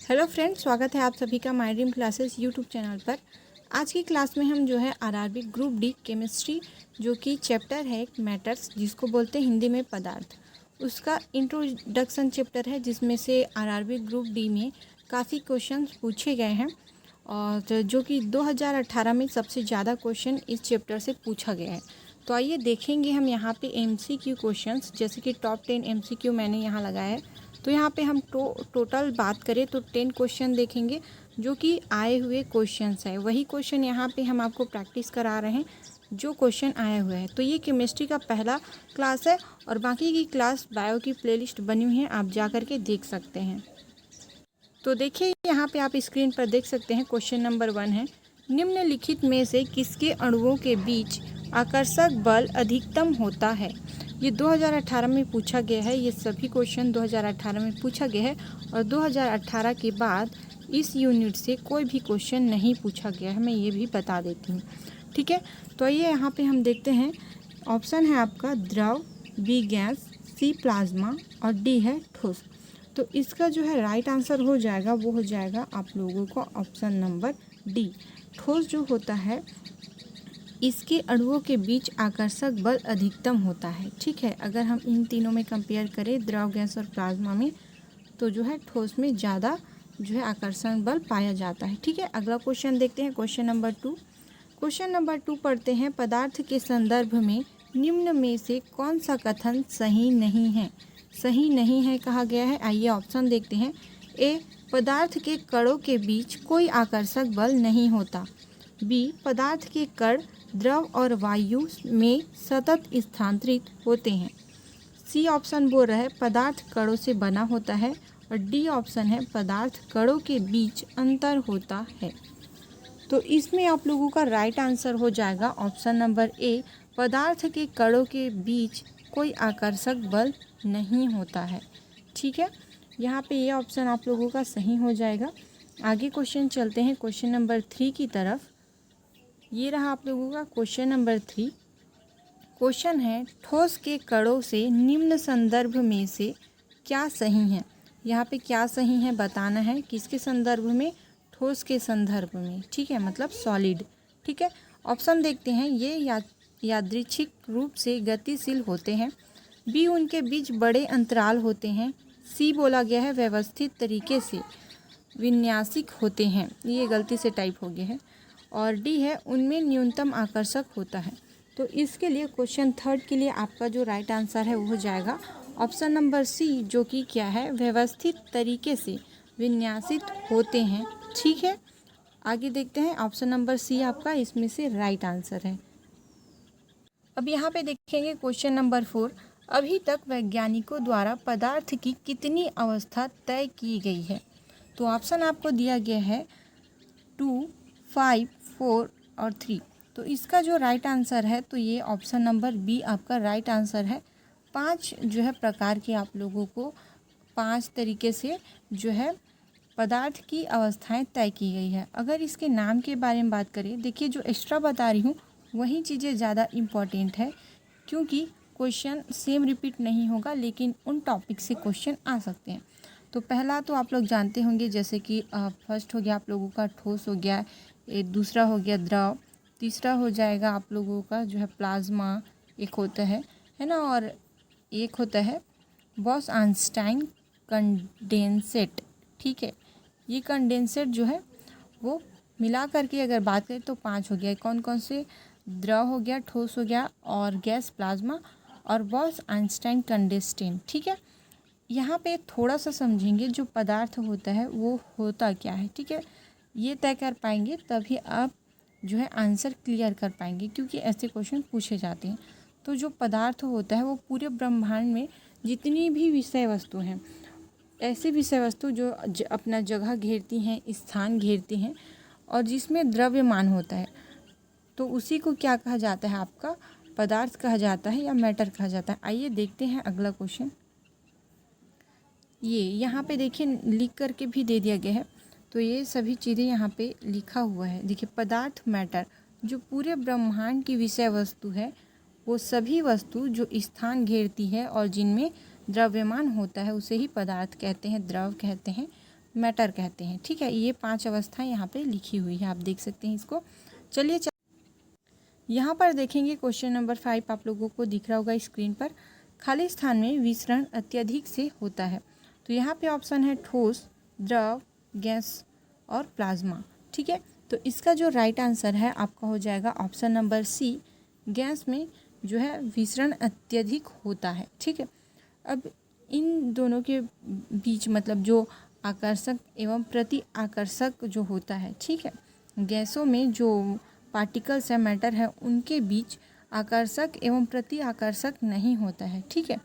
Hello friends, स्वागत है आप सभी का my dream classes YouTube channel पर। आज की क्लास में हम जो है आरआरबी ग्रुप डी केमिस्ट्री जो कि चैप्टर है मैटर्स, जिसको बोलते हैं हिंदी में पदार्थ, उसका इंट्रोडक्शन चैप्टर है, जिसमें से आरआरबी ग्रुप डी में काफ़ी क्वेश्चंस पूछे गए हैं और जो कि 2018 में सबसे ज़्यादा क्वेश्चन इस चैप्टर से पूछा गया है। तो आइए देखेंगे हम यहाँ पे MCQ क्वेश्चंस, जैसे कि टॉप 10 MCQ मैंने यहाँ लगाया है। तो यहाँ पे हम टोटल बात करें तो 10 क्वेश्चन देखेंगे जो कि आए हुए क्वेश्चंस है। वही क्वेश्चन यहाँ पे हम आपको प्रैक्टिस करा रहे हैं जो क्वेश्चन आए हुए हैं। तो ये केमिस्ट्री का पहला क्लास है और बाकी की क्लास बायो की प्लेलिस्ट बनी हुई है, आप जा कर के देख सकते हैं। तो देखिए यहाँ पे आप स्क्रीन पर देख सकते हैं। क्वेश्चन नंबर 1 है, निम्नलिखित में से किसके अणुओं के बीच आकर्षक बल अधिकतम होता है। ये 2018 में पूछा गया है। ये सभी क्वेश्चन 2018 में पूछा गया है और 2018 के बाद इस यूनिट से कोई भी क्वेश्चन नहीं पूछा गया है, मैं ये भी बता देती हूँ। ठीक है, तो ये यहाँ पे हम देखते हैं। ऑप्शन है आपका द्रव, बी गैस, सी प्लाज्मा और डी है ठोस। तो इसका जो है राइट आंसर हो जाएगा, वो हो जाएगा आप लोगों को ऑप्शन नंबर डी। ठोस जो होता है इसके अणुओं के बीच आकर्षक बल अधिकतम होता है। ठीक है, अगर हम इन तीनों में कंपेयर करें, द्रव, गैस और प्लाज्मा में, तो जो है ठोस में ज़्यादा जो है आकर्षण बल पाया जाता है। ठीक है, अगला क्वेश्चन देखते हैं। Question number 2। क्वेश्चन नंबर 2 पढ़ते हैं, पदार्थ के संदर्भ में निम्न में से कौन सा कथन सही नहीं है। सही नहीं है कहा गया है। आइए ऑप्शन देखते हैं। ए, पदार्थ के कणों के बीच कोई आकर्षक बल नहीं होता। बी, पदार्थ के कण द्रव और वायु में सतत स्थानांतरित होते हैं। सी ऑप्शन बोल रहा है पदार्थ कणों से बना होता है और डी ऑप्शन है पदार्थ कणों के बीच अंतर होता है। तो इसमें आप लोगों का राइट आंसर हो जाएगा ऑप्शन नंबर ए, पदार्थ के कणों के बीच कोई आकर्षक बल नहीं होता है। ठीक है, यहाँ पे ये ऑप्शन आप लोगों का सही हो जाएगा। आगे क्वेश्चन चलते हैं क्वेश्चन नंबर 3 की तरफ। ये रहा आप लोगों का क्वेश्चन नंबर 3। क्वेश्चन है, ठोस के कणों से निम्न संदर्भ में से क्या सही है। यहाँ पे क्या सही है बताना है, किसके संदर्भ में, ठोस के संदर्भ में। ठीक है, मतलब सॉलिड। ठीक है, ऑप्शन देखते हैं। ये यादृच्छिक रूप से गतिशील होते हैं। बी, उनके बीच बड़े अंतराल होते हैं। सी बोला गया है व्यवस्थित तरीके से विन्यासिक होते हैं, ये गलती से टाइप हो गया है। और डी है उनमें न्यूनतम आकर्षक होता है। तो इसके लिए क्वेश्चन 3 के लिए आपका जो राइट आंसर है वो हो जाएगा ऑप्शन नंबर सी, जो कि क्या है, व्यवस्थित तरीके से विन्यासित होते हैं। ठीक है, आगे देखते हैं। ऑप्शन नंबर सी आपका इसमें से राइट आंसर है। अब यहाँ पे देखेंगे क्वेश्चन नंबर 4। अभी तक वैज्ञानिकों द्वारा पदार्थ की कितनी अवस्था तय की गई है। तो ऑप्शन आपको दिया गया है 2, 5, 4 और 3। तो इसका जो राइट आंसर है, तो ये ऑप्शन नंबर बी आपका राइट आंसर है। 5 जो है प्रकार के आप लोगों को 5 तरीके से जो है पदार्थ की अवस्थाएं तय की गई है। अगर इसके नाम के बारे में बात करें, देखिए जो एक्स्ट्रा बता रही हूँ वही चीज़ें ज़्यादा इम्पॉर्टेंट है, क्योंकि क्वेश्चन सेम रिपीट नहीं होगा, लेकिन उन टॉपिक से क्वेश्चन आ सकते हैं। तो पहला तो आप लोग जानते होंगे, जैसे कि फर्स्ट हो गया आप लोगों का ठोस हो गया, दूसरा हो गया द्रव, तीसरा हो जाएगा आप लोगों का जो है प्लाज्मा एक होता है ना, और एक होता है बॉस-आइंस्टाइन कंडेंसेट। ठीक है, ये कंडेंसेट जो है वो मिला करके अगर बात करें तो 5 हो गया। कौन कौन से, द्रव हो गया, ठोस हो गया और गैस प्लाज्मा और बॉस-आइंस्टाइन कंडेंसेट। ठीक है, यहाँ पे थोड़ा सा समझेंगे जो पदार्थ होता है वो होता क्या है। ठीक है, ये तय कर पाएंगे तभी आप जो है आंसर क्लियर कर पाएंगे, क्योंकि ऐसे क्वेश्चन पूछे जाते हैं। तो जो पदार्थ होता है वो पूरे ब्रह्मांड में जितनी भी विषय वस्तु हैं, ऐसी विषय वस्तु जो अपना जगह घेरती हैं, स्थान घेरती हैं और जिसमें द्रव्यमान होता है, तो उसी को क्या कहा जाता है, आपका पदार्थ कहा जाता है या मैटर कहा जाता है। आइए देखते हैं अगला क्वेश्चन। ये यहाँ पे देखिए लिख करके भी दे दिया गया है, तो ये सभी चीज़ें यहाँ पे लिखा हुआ है। देखिए पदार्थ, मैटर, जो पूरे ब्रह्मांड की विषय वस्तु है, वो सभी वस्तु जो स्थान घेरती है और जिनमें द्रव्यमान होता है उसे ही पदार्थ कहते हैं, द्रव कहते हैं, मैटर कहते हैं। ठीक है, ये 5 अवस्थाएं यहाँ पे लिखी हुई है, आप देख सकते हैं इसको। चलिए यहाँ पर देखेंगे क्वेश्चन नंबर 5 आप लोगों को दिख रहा होगा स्क्रीन पर। खाली स्थान में विसरण अत्यधिक से होता है। तो यहाँ पे ऑप्शन है ठोस, द्रव, गैस और प्लाज्मा। ठीक है, तो इसका जो राइट आंसर है आपका हो जाएगा ऑप्शन नंबर सी, गैस में जो है विसरण अत्यधिक होता है। ठीक है, अब इन दोनों के बीच मतलब जो आकर्षक एवं प्रति आकर्षक जो होता है, ठीक है, गैसों में जो पार्टिकल्स है, मैटर है, उनके बीच आकर्षक एवं प्रति आकर्षक नहीं होता है। ठीक है,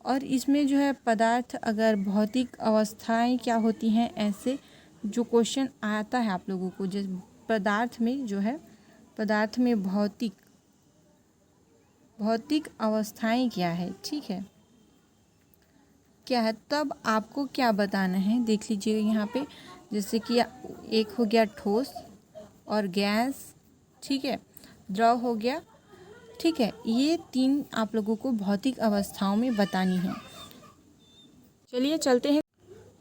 और इसमें जो है पदार्थ अगर भौतिक अवस्थाएं क्या होती हैं, ऐसे जो क्वेश्चन आता है आप लोगों को, जैसे पदार्थ में जो है, पदार्थ में भौतिक अवस्थाएं क्या है, ठीक है, क्या है, तब आपको क्या बताना है देख लीजिए यहाँ पे। जैसे कि एक हो गया ठोस और गैस, ठीक है, द्रव हो गया। ठीक है, ये 3 आप लोगों को भौतिक अवस्थाओं में बतानी है। चलिए चलते हैं।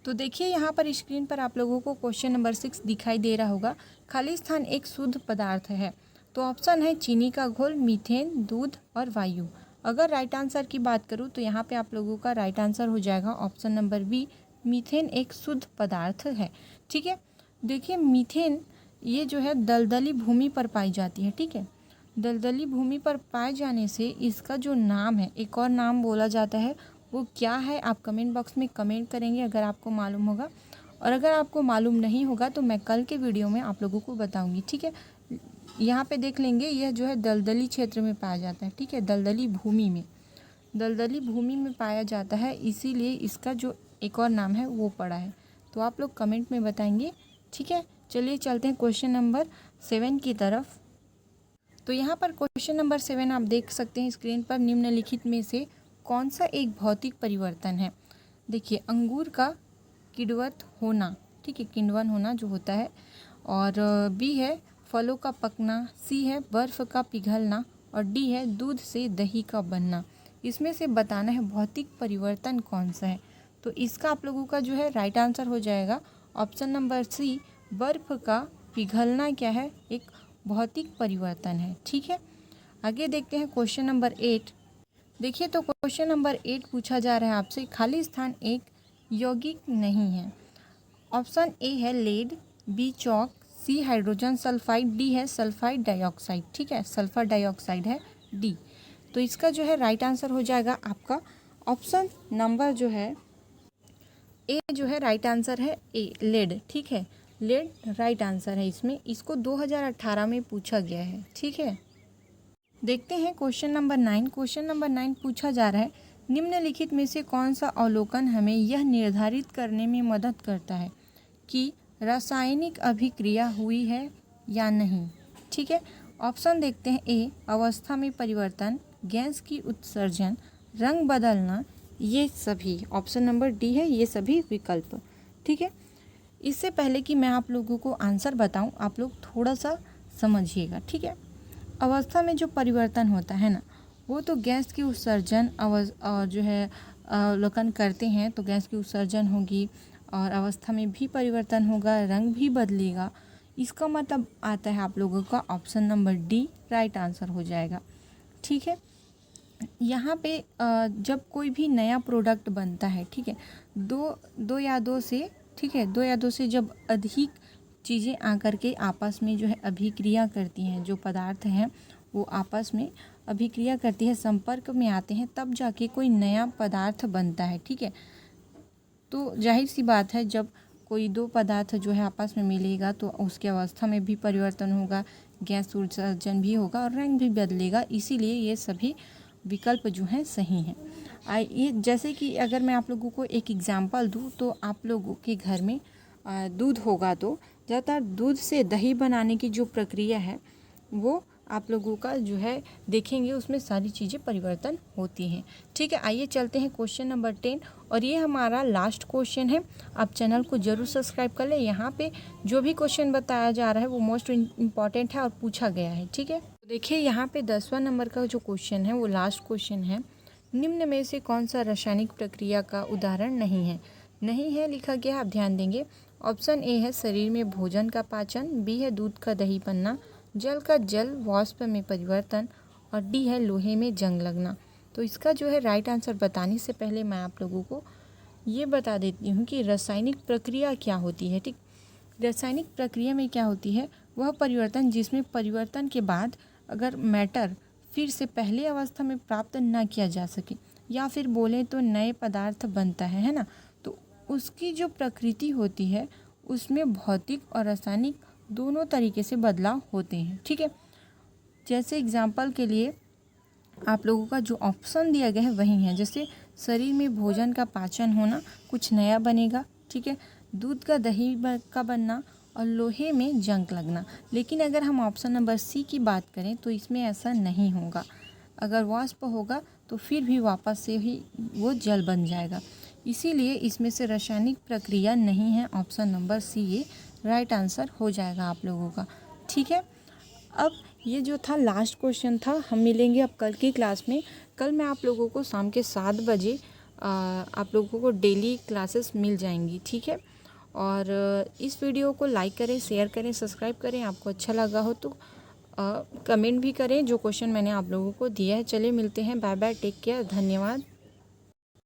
तो देखिए यहाँ पर स्क्रीन पर आप लोगों को क्वेश्चन नंबर 6 दिखाई दे रहा होगा। खाली स्थान एक शुद्ध पदार्थ है। तो ऑप्शन है चीनी का घोल, मीथेन, दूध और वायु। अगर राइट आंसर की बात करूँ तो यहाँ पे आप लोगों का राइट आंसर हो जाएगा ऑप्शन नंबर बी, मीथेन एक शुद्ध पदार्थ है। ठीक है, देखिए मीथेन ये जो है दलदली भूमि पर पाई जाती है। ठीक है, दलदली भूमि पर पाए जाने से इसका जो नाम है, एक और नाम बोला जाता है, वो क्या है आप कमेंट बॉक्स में कमेंट करेंगे अगर आपको मालूम होगा, और अगर आपको मालूम नहीं होगा तो मैं कल के वीडियो में आप लोगों को बताऊंगी। ठीक है, यहाँ पे देख लेंगे, यह जो है दलदली क्षेत्र में पाया जाता है। ठीक है, दलदली भूमि में पाया जाता है, इसीलिए इसका जो एक और नाम है वो पड़ा है। तो आप लोग कमेंट में बताएंगे। ठीक है, चलिए चलते हैं क्वेश्चन नंबर 7 की तरफ। तो यहाँ पर क्वेश्चन नंबर 7 आप देख सकते हैं स्क्रीन पर, निम्नलिखित में से कौन सा एक भौतिक परिवर्तन है। देखिए, अंगूर का किण्वन होना, ठीक है, किण्वन होना जो होता है, और बी है फलों का पकना, सी है बर्फ़ का पिघलना, और डी है दूध से दही का बनना। इसमें से बताना है भौतिक परिवर्तन कौन सा है। तो इसका आप लोगों का जो है राइट आंसर हो जाएगा ऑप्शन नंबर सी, बर्फ़ का पिघलना क्या है, एक भौतिक परिवर्तन है। ठीक है, आगे देखते हैं क्वेश्चन नंबर 8। देखिए, तो क्वेश्चन नंबर 8 पूछा जा रहा है आपसे, खाली स्थान एक यौगिक नहीं है। ऑप्शन ए है लेड, बी चौक, सी हाइड्रोजन सल्फाइड, डी है सल्फाइड डाइऑक्साइड। ठीक है, सल्फर डाइऑक्साइड है डी। तो इसका जो है राइट आंसर हो जाएगा आपका ऑप्शन नंबर जो है ए, जो है राइट आंसर है ए, लेड। ठीक है, लेड राइट आंसर है इसमें। इसको 2018 में पूछा गया है। ठीक है, देखते हैं क्वेश्चन नंबर 9। क्वेश्चन नंबर 9 पूछा जा रहा है, निम्नलिखित में से कौन सा अवलोकन हमें यह निर्धारित करने में मदद करता है कि रासायनिक अभिक्रिया हुई है या नहीं। ठीक है, ऑप्शन देखते हैं, ए अवस्था में परिवर्तन, गैस की उत्सर्जन, रंग बदलना, ये सभी। ऑप्शन नंबर डी है ये सभी विकल्प। ठीक है, इससे पहले कि मैं आप लोगों को आंसर बताऊं, आप लोग थोड़ा सा समझिएगा। ठीक है, अवस्था में जो परिवर्तन होता है ना, वो तो गैस की उत्सर्जन जो है अवलोकन करते हैं, तो गैस की उत्सर्जन होगी और अवस्था में भी परिवर्तन होगा, रंग भी बदलेगा। इसका मतलब आता है आप लोगों का option number D right answer हो जाएगा। ठीक है, यहाँ पे जब कोई भी नया प्रोडक्ट बनता है, ठीक है, दो या दो से, ठीक है, 2 या 2 से जब अधिक चीज़ें आकर के आपस में जो है अभिक्रिया करती हैं, जो पदार्थ हैं वो आपस में अभिक्रिया करती है, संपर्क में आते हैं, तब जाके कोई नया पदार्थ बनता है। ठीक है, तो जाहिर सी बात है, जब कोई 2 पदार्थ जो है आपस में मिलेगा तो उसकी अवस्था में भी परिवर्तन होगा, गैस उत्सर्जन भी होगा और रंग भी बदलेगा। इसीलिए ये सभी विकल्प जो हैं सही हैं। ये जैसे कि अगर मैं आप लोगों को एक एग्जांपल दूं, तो आप लोगों के घर में दूध होगा, तो ज़्यादातर दूध से दही बनाने की जो प्रक्रिया है वो आप लोगों का जो है देखेंगे, उसमें सारी चीज़ें परिवर्तन होती हैं। ठीक है, आइए चलते हैं क्वेश्चन नंबर 10, और ये हमारा लास्ट क्वेश्चन है। आप चैनल को ज़रूर सब्सक्राइब कर लें। यहाँ पे जो भी क्वेश्चन बताया जा रहा है वो मोस्ट इम्पॉर्टेंट है और पूछा गया है। ठीक है, देखिए यहाँ पे 10वां नंबर का जो क्वेश्चन है वो लास्ट क्वेश्चन है, निम्न में से कौन सा रासायनिक प्रक्रिया का उदाहरण नहीं है। नहीं है लिखा गया, आप ध्यान देंगे। ऑप्शन ए है शरीर में भोजन का पाचन, बी है दूध का दही बनना, जल का जल वाष्प में परिवर्तन, और डी है लोहे में जंग लगना। तो इसका जो है राइट आंसर बताने से पहले मैं आप लोगों को ये बता देती हूँ कि रासायनिक प्रक्रिया क्या होती है। ठीक, रासायनिक प्रक्रिया में क्या होती है, वह परिवर्तन जिसमें परिवर्तन के बाद अगर मैटर फिर से पहले अवस्था में प्राप्त ना किया जा सके, या फिर बोलें तो नए पदार्थ बनता है ना, तो उसकी जो प्रकृति होती है उसमें भौतिक और रासायनिक दोनों तरीके से बदलाव होते हैं। ठीक है, जैसे एग्जाम्पल के लिए आप लोगों का जो ऑप्शन दिया गया है वही है, जैसे शरीर में भोजन का पाचन होना, कुछ नया बनेगा। ठीक है, दूध का दही का बनना और लोहे में जंग लगना। लेकिन अगर हम ऑप्शन नंबर सी की बात करें तो इसमें ऐसा नहीं होगा। अगर वाष्प होगा तो फिर भी वापस से ही वो जल बन जाएगा। इसीलिए इसमें से रासायनिक प्रक्रिया नहीं है। ऑप्शन नंबर सी ये राइट आंसर हो जाएगा आप लोगों का। ठीक है, अब ये जो था लास्ट क्वेश्चन था। हम मिलेंगे अब कल की क्लास में। कल मैं आप लोगों को शाम के 7 बजे आप लोगों को डेली क्लासेस मिल जाएंगी। ठीक है, और इस वीडियो को लाइक करें, शेयर करें, सब्सक्राइब करें। आपको अच्छा लगा हो तो कमेंट भी करें जो क्वेश्चन मैंने आप लोगों को दिया है। चलिए मिलते हैं, बाय बाय, टेक केयर, धन्यवाद।